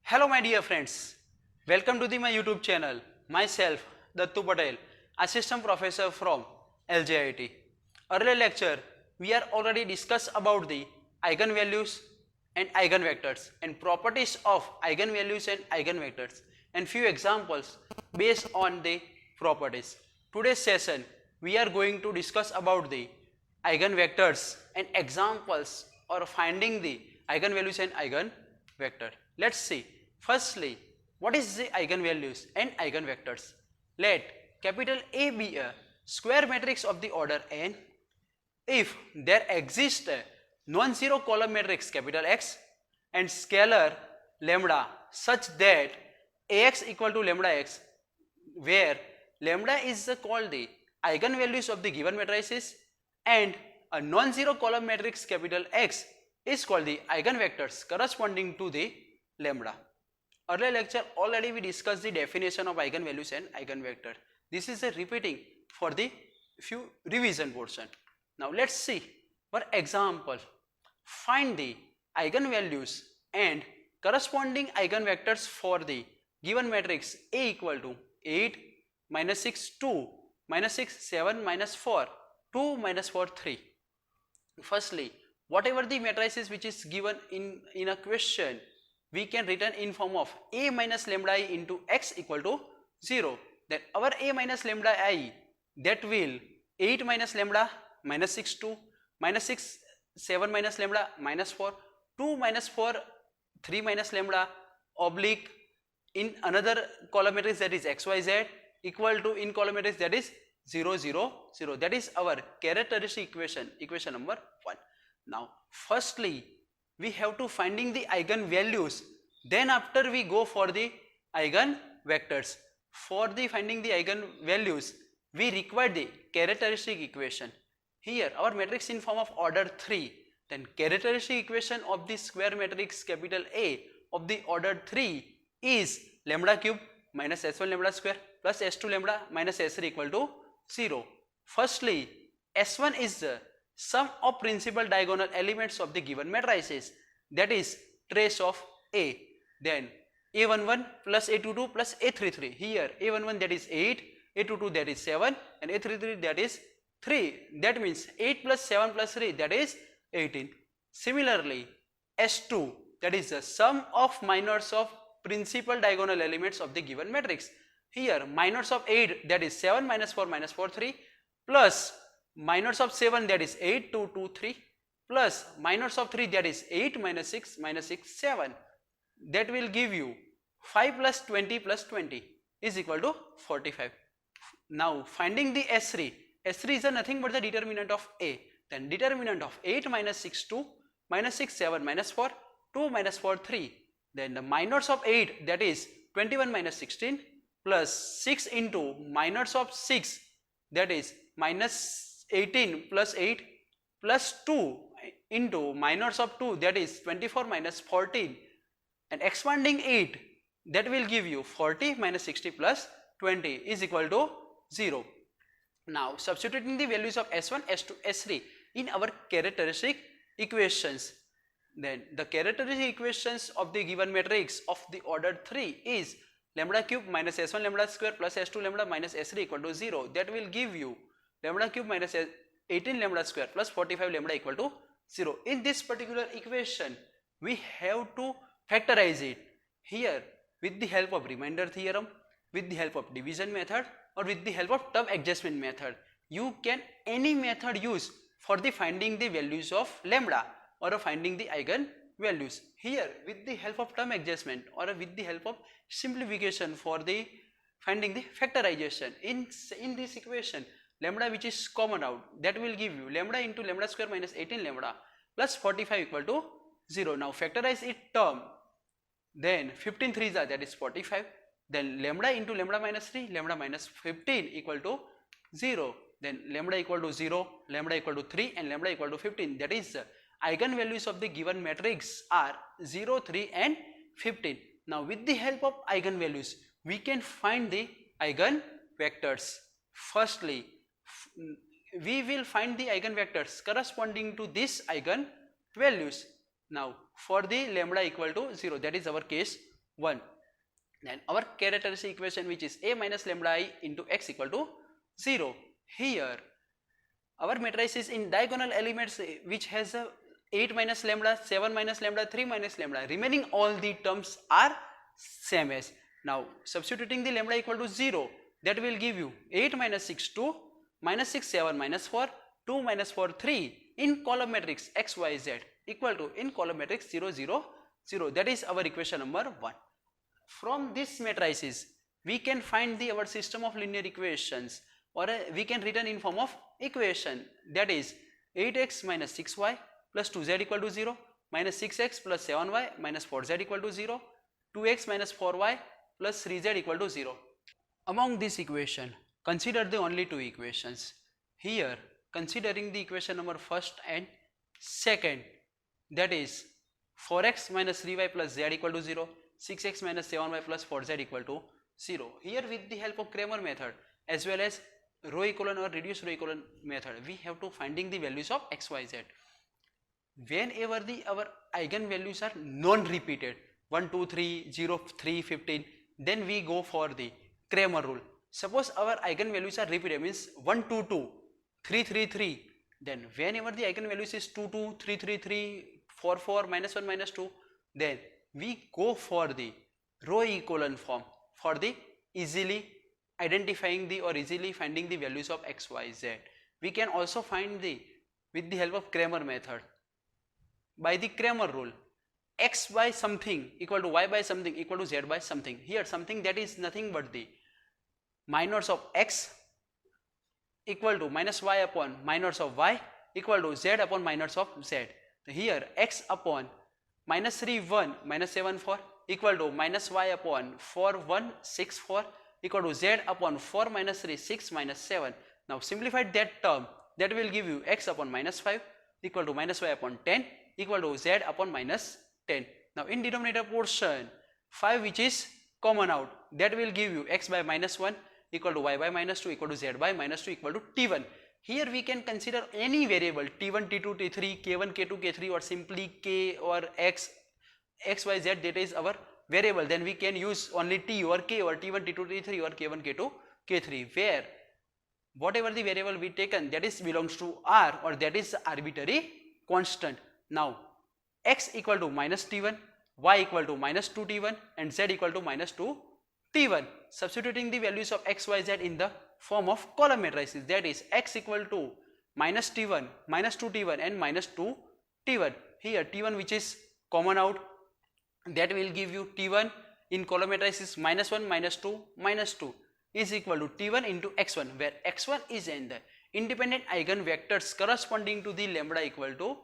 Hello my dear friends, welcome to my YouTube channel. Myself Dattu Patel, Assistant Professor from LJIT. Earlier lecture we are already discussed about the eigenvalues and eigenvectors and properties of eigenvalues and eigenvectors and few examples based on the properties. Today's session we are going to discuss about the eigenvectors and examples or finding the eigenvalues and eigenvector. Let's see. Firstly, what is the eigenvalues and eigenvectors? Let capital A be a square matrix of the order n if there exists a non-zero column matrix capital X and scalar lambda such that Ax equal to lambda x, where lambda is called the eigenvalues of the given matrices and a non-zero column matrix capital X is called the eigenvectors corresponding to the lambda. Earlier lecture already we discussed the definition of eigenvalues and eigenvector. This is a repeating for the few revision portion. Now let's see. For example, find the eigenvalues and corresponding eigenvectors for the given matrix A equal to 8, minus 6, 2, minus 6, 7, minus 4, 2, minus 4, 3. Firstly, whatever the matrices which is given in a question, we can written in form of A minus lambda I into X equal to 0. Then our A minus lambda I, that will 8 minus lambda minus 6 2, minus 6 7 minus lambda minus 4, 2 minus 4 3 minus lambda oblique in another column matrix that is XYZ equal to in column matrix that is 0 0 0. That is our characteristic equation number 1. Now firstly we have to finding the eigenvalues, then after we go for the eigenvectors. For the finding the eigenvalues we require the characteristic equation. Here our matrix in form of order 3, then characteristic equation of the square matrix capital A of the order 3 is lambda cube minus s1 lambda square plus s2 lambda minus s3 equal to 0. Firstly, s1 is the sum of principal diagonal elements of the given matrices, that is trace of A. Then a11 plus a22 plus a33. Here a11 that is 8, a22 that is 7 and a33 that is 3. That means 8 plus 7 plus 3 that is 18. Similarly, S2 that is the sum of minors of principal diagonal elements of the given matrix. Here minors of 8 that is 7 minus 4 minus 4 3 plus minors of 7 that is 8 2 2 3 plus minors of 3 that is 8 minus 6 7. That will give you 5 plus 20 plus 20 is equal to 45. Now finding the S3. S3 is nothing but the determinant of A. Then determinant of 8 minus 6 2, minus 6 7 minus 4, 2 minus 4 3. Then the minors of 8 that is 21 minus 16 plus 6 into minors of 6 that is minus 18 plus 8 plus 2 into minors of 2 that is 24 minus 14 and expanding 8 that will give you 40 minus 60 plus 20 is equal to 0. Now substituting the values of S1, S2, S3 in our characteristic equations, then the characteristic equations of the given matrix of the order 3 is lambda cube minus S1 lambda square plus S2 lambda minus S3 equal to 0. That will give you lambda cube minus 18 lambda square plus 45 lambda equal to 0. In this particular equation we have to factorize it here with the help of remainder theorem, with the help of division method or with the help of term adjustment method. You can any method use for the finding the values of lambda or finding the eigen values. Here with the help of term adjustment or with the help of simplification for the finding the factorization in this equation, lambda which is common out, that will give you lambda into lambda square minus 18 lambda plus 45 equal to 0. Now factorize it term, then 15 3s are that is 45, then lambda into lambda minus 3 lambda minus 15 equal to 0, then lambda equal to 0, lambda equal to 3 and lambda equal to 15. That is eigenvalues of the given matrix are 0, 3 and 15. Now with the help of eigenvalues we can find the eigenvectors. Firstly we will find the eigenvectors corresponding to this eigenvalues. Now for the lambda equal to 0, that is our case 1. Then our characteristic equation, which is a minus lambda I into x equal to 0. Here our matrix is in diagonal elements, which has a 8 minus lambda, 7 minus lambda, 3 minus lambda. Remaining all the terms are same as. Now substituting the lambda equal to 0, that will give you 8 minus 6 2, minus 6 7 minus 4, 2 minus 4 3 in column matrix x y z equal to in column matrix 0 0 0. That is our equation number 1. From this matrices we can find the our system of linear equations, or we can written in form of equation, that is 8x minus 6y plus 2z equal to 0, minus 6x plus 7y minus 4z equal to 0, 2x minus 4y plus 3z equal to 0. Among this equation, consider the only two equations. Here considering the equation number first and second, that is 4x minus 3y plus z equal to 0, 6x minus 7y plus 4z equal to 0. Here with the help of Cramer method as well as row echelon or reduced row echelon method, we have to finding the values of x, y, z. Whenever our eigenvalues are non-repeated 1, 2, 3, 0, 3, 15, then we go for the Cramer rule. Suppose our eigenvalues are repeated, means 1, 2, 2, 3, 3, 3, then whenever the eigenvalues is 2, 2, 3, 3, 3, 4, 4, minus 1, minus 2, then we go for the row echelon form for the easily identifying the or easily finding the values of x, y, z. We can also find the with the help of Cramer method. By the Cramer rule, x by something equal to y by something equal to z by something. Here something that is nothing but the minors of x equal to minus y upon minors of y equal to z upon minors of z. Here x upon minus 3 1 minus 7 4 equal to minus y upon 4 1 6 4 equal to z upon 4 minus 3 6 minus 7. Now simplified that term, that will give you x upon minus 5 equal to minus y upon 10 equal to z upon minus 10. Now in denominator portion 5 which is common out, that will give you x by minus 1 equal to y by minus 2 equal to z by minus 2 equal to t1. Here we can consider any variable t1, t2, t3, k1, k2, k3, or simply k or x, y, z, that is our variable. Then we can use only t or k or t1, t2, t3 or k1, k2, k3, where whatever the variable we taken, that is belongs to R, or that is arbitrary constant. Now x equal to minus t1, y equal to minus 2t1 and z equal to minus 2t1. Substituting the values of x, y, z in the form of column matrices, that is x equal to minus t1, minus 2t1 and minus 2t1. Here t1 which is common out, that will give you t1 in column matrices minus 1 minus 2 minus 2 is equal to t1 into x1, where x1 is in the independent eigenvectors corresponding to the lambda equal to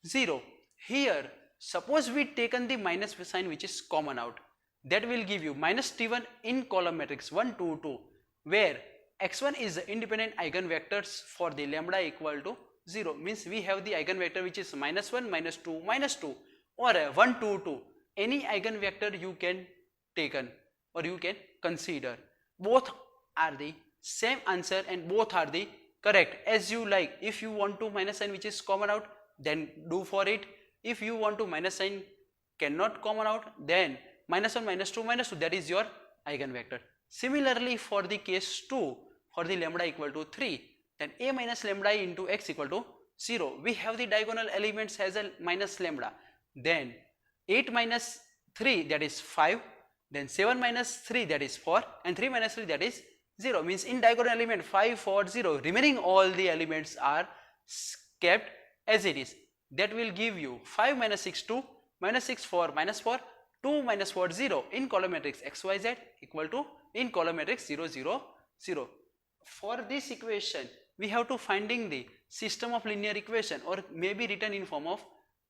0. Here suppose we taken the minus sign which is common out, that will give you minus t1 in column matrix 1 2 2, where x1 is the independent eigenvectors for the lambda equal to 0, means we have the eigenvector which is minus 1 minus 2 minus 2 or 1 2 2. Any eigenvector you can taken or you can consider, both are the same answer and both are the correct, as you like. If you want to minus sign which is common out, then do for it. If you want to minus sign cannot common out, then minus 1 minus 2 minus 2, that is your eigenvector. Similarly for the case 2, for the lambda equal to 3, then a minus lambda into x equal to 0. We have the diagonal elements as a minus lambda, then 8 minus 3, that is 5, then 7 minus 3, that is 4, and 3 minus 3, that is 0, means in diagonal element 5 4 0, remaining all the elements are kept as it is. That will give you 5 minus 6 2, minus 6 4 minus 4, 2 minus 4 0 in column matrix x y z equal to in column matrix 0 0 0. For this equation we have to finding the system of linear equation, or may be written in form of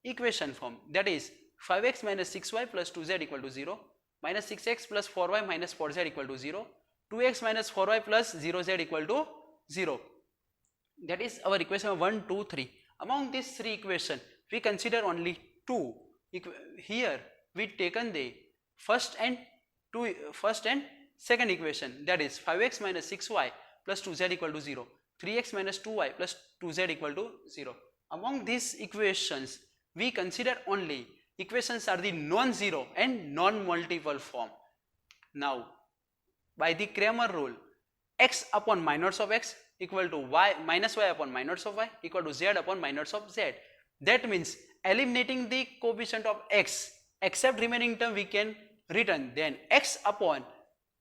equation form, that is 5x minus 6y plus 2z equal to 0, minus 6x plus 4y minus 4z equal to 0, 2x minus 4y plus 0z equal to 0. That is our equation 1 2 3. Among these three equations we consider only two. Here we taken the first and second equation, that is 5x minus 6y plus 2z equal to 0, 3x minus 2y plus 2z equal to 0. Among these equations we consider only equations are the non-zero and non-multiple form. Now, by the Cramer rule, x upon minus of x equal to y minus y upon minus of y equal to z upon minus of z. That means eliminating the coefficient of x, except remaining term we can return, then x upon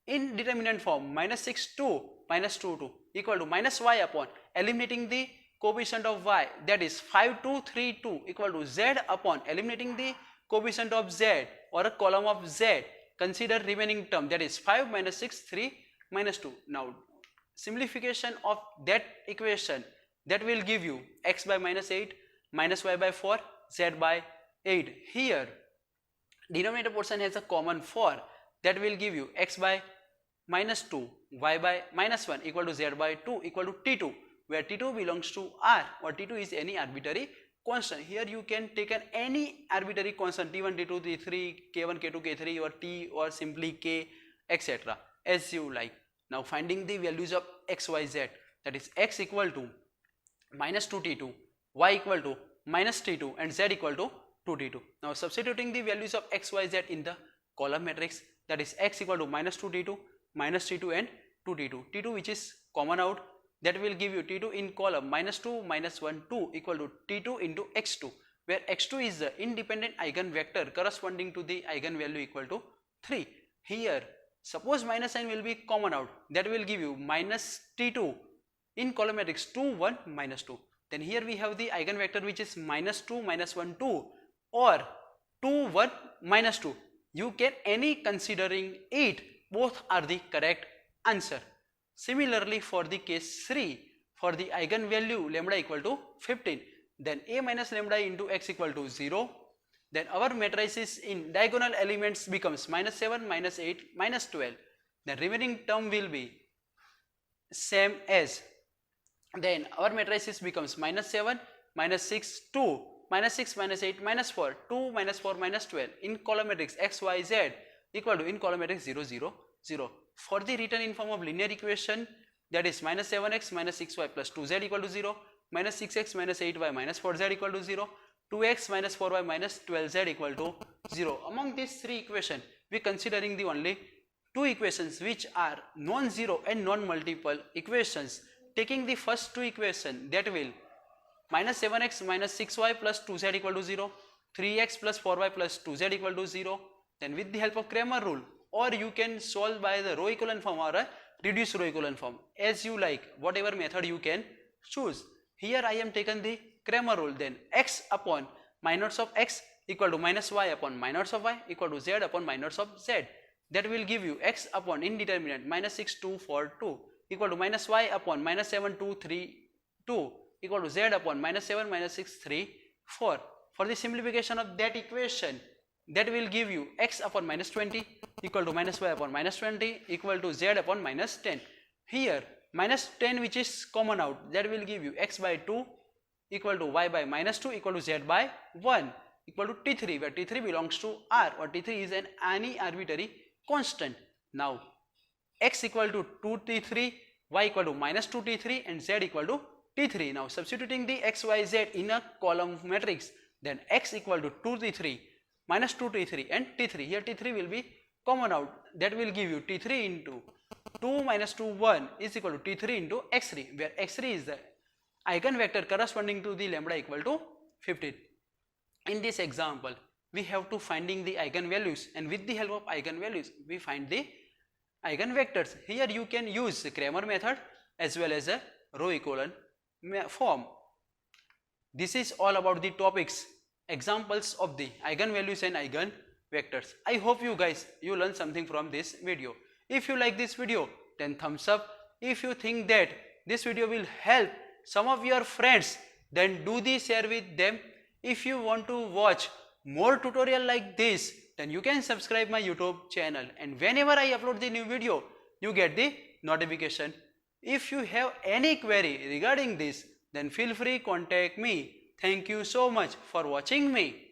indeterminate form minus 6 2 minus 2 2 equal to minus y upon eliminating the coefficient of y, that is 5 2 3 2 equal to z upon eliminating the coefficient of z or a column of z. Consider remaining term, that is 5 minus 6 3 minus 2. Now simplification of that equation, that will give you x by minus 8 minus y by 4 z by 8. Here denominator portion has a common 4, that will give you x by minus 2 y by minus 1 equal to z by 2 equal to t2, where t2 belongs to r or t2 is any arbitrary constant. Here you can take an any arbitrary constant t1 t2 t3 k1 k2 k3 or t or simply k etc. as you like. Now finding the values of x y z, that is x equal to minus 2 t2, y equal to minus t2 and z equal to 2 t2. Now substituting the values of x y z in the column matrix, that is x equal to minus 2 t2 minus t2 and 2 t2, t2 which is common out, that will give you t2 in column minus 2 minus 1 2 equal to t2 into x2, where x2 is the independent eigenvector corresponding to the eigenvalue equal to 3. Here suppose minus sign will be common out, that will give you minus t2 in column matrix 2 1 minus 2. Then here we have the eigenvector which is minus 2 minus 1 2 or 2 1 minus 2. You can any considering it, both are the correct answer. Similarly for the case 3, for the eigenvalue lambda equal to 15, then a minus lambda into x equal to 0, then our matrices in diagonal elements becomes minus 7 minus 8 minus 12. The remaining term will be same as, then our matrices becomes minus 7 minus 6 2 minus 6 minus 8 minus 4 2 minus 4 minus 12 in column matrix x y z equal to in column matrix 0 0 0. For the written in form of linear equation, that is minus 7x minus 6y plus 2z equal to 0, minus 6x minus 8y minus 4z equal to 0, 2x minus 4y minus 12z equal to 0. Among these three equations, we considering the only two equations which are non-zero and non-multiple equations. Taking the first two equations, that will minus 7x minus 6y plus 2z equal to 0, 3x plus 4y plus 2z equal to 0. Then with the help of Cramer rule, or you can solve by the row equivalent form or a reduced row equivalent form, as you like, whatever method you can choose. Here I am taken the Cramer rule, then x upon minus of x equal to minus y upon minus of y equal to z upon minus of z. That will give you x upon indeterminate minus 6 2 4 2 equal to minus y upon minus 7 2 3 2 equal to z upon minus 7 minus 6 3 4. For the simplification of that equation, that will give you x upon minus 20 equal to minus y upon minus 20 equal to z upon minus 10. Here minus 10 which is common out, that will give you x by 2 equal to y by minus 2 equal to z by 1 equal to t3, where t3 belongs to r or t3 is an any arbitrary constant. Now x equal to 2 t3, y equal to minus 2 t3 and z equal to t3. Now substituting the x y z in a column matrix, then x equal to 2 t3 minus 2 t3 and t3, here t3 will be common out, that will give you t3 into 2 minus 2 1 is equal to t3 into x3, where x3 is the eigenvector corresponding to the lambda equal to 15. In this example, we have to finding the eigenvalues, and with the help of eigenvalues we find the eigenvectors. Here you can use the Cramer method as well as a row equivalent form. This is all about the topics, examples of the eigenvalues and eigenvectors. I hope you guys learn something from this video. If you like this video, then thumbs up. If you think that this video will help some of your friends, then do the share with them. If you want to watch more tutorial like this, then you can subscribe my YouTube channel, and whenever I upload the new video, you get the notification. If you have any query regarding this, then feel free contact me. Thank you so much for watching me.